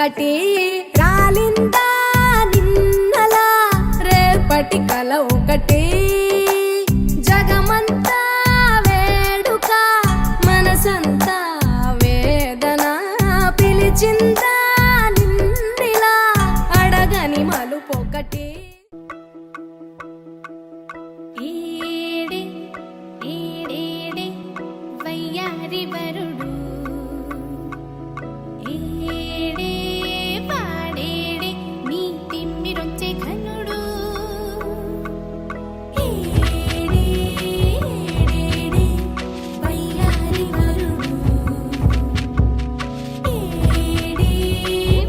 ఒకటి రాలిందా నిన్నలా రేపటి కల ఒకటి జగమంతా వేడుక మనసంతా వేదన పిలిచిందా నిన్నిలా అడగని మలుపొకటి వయ్యారి వరుడు ఏడే పాడేడే నీ తిమ్మిరొచ్చే ఘనుడు ఏడే వయ్యారి వరుడు ఏడే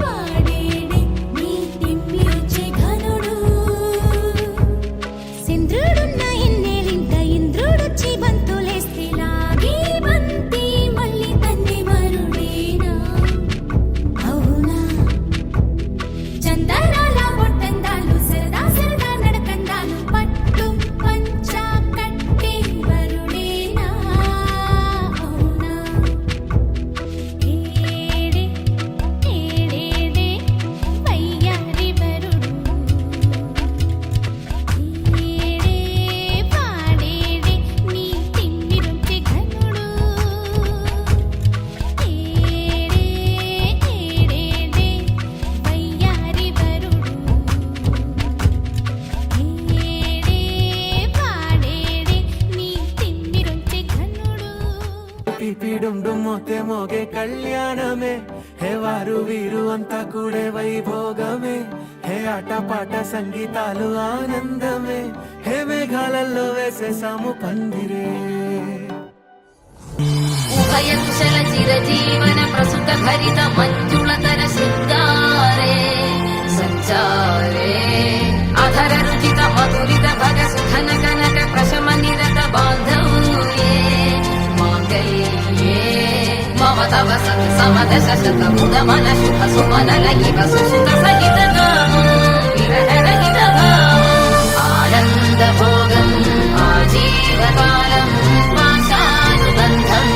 పాడేడే నీ తిమ్మిరొచ్చే ఘనుడు సింద్రుడున్న ఇన్నేలింట ఇంద్రుడొచ్చి బంతులేస్తే లాగే బంతి మళ్ళీ తన్ని వరుడేనా అవునా చందనాల బొట్టందాలు సరదా సరదా నడకందాలు పట్టు పంచా కట్టే వరుడేనా అవునా ఏడే ఏడేడే వయ్యారి వరుడు ఏడే పాడేడే నీ తిమ్మిరొచ్చే ఘనుడు ఏడే వయ్యారి వరుడు ఏడే పాడేడే నీ తిమ్మిరొచ్చే ఘనుడు పిపిడుండు మోతే మోగే కళ్యాణమే హే వారు వీరు అంతా కూడే వైభోగమే హే ఆటపాట సంగీతాలు ఆనందమే హే మేఘాలలో వేసేసాము పందిరే ఉభయ కుశల చిరజీవన ప్రసుత భరిత మంజుళతర శృంగారే సంచారే అధర రుచిత మధురిత భగ సుధన కనక ప్రశమ నిరత బాంధవ్యే మాంగళ్యే మమ తవ సత్ సమదశ శత ముద మన శుభ సుమనల ఇవ సుసుత సహిత గామం విరహరహిత భావం ఆనంద భోగం ఆజీవకాలం పాశానుబంధం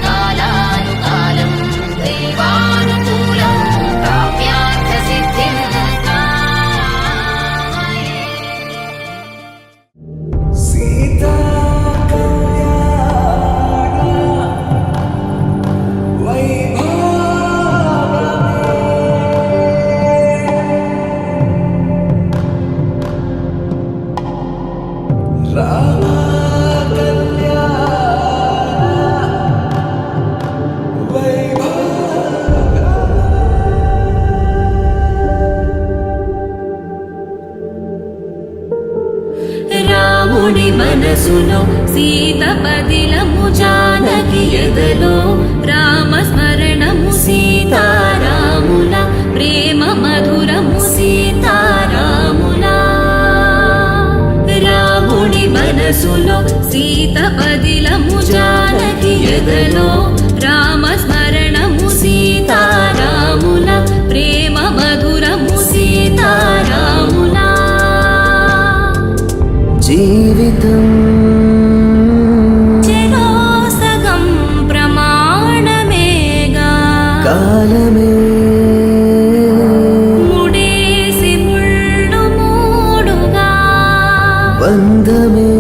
కాలానుకాలం దైవానుకూలం ప్రాప్యార్థ సిద్ధిం కామయే సీతా కళ్యాణ రామ రాముడి మనసులో సీత పదిలము జానకి ఎదలో రామ స్మరణము సీతారాముల ప్రేమ మధురము సీతారాముల రాముడి మనసులో సీత పదిలము జానకి ఎదలో రామ స్మరణము సీతారాముల ప్రేమ మధురము సీతారాముల జీవితం చెరో సగం ప్రమాణమేగా కాలమే ముడేసి ముళ్ళు మూడుగా బంధమే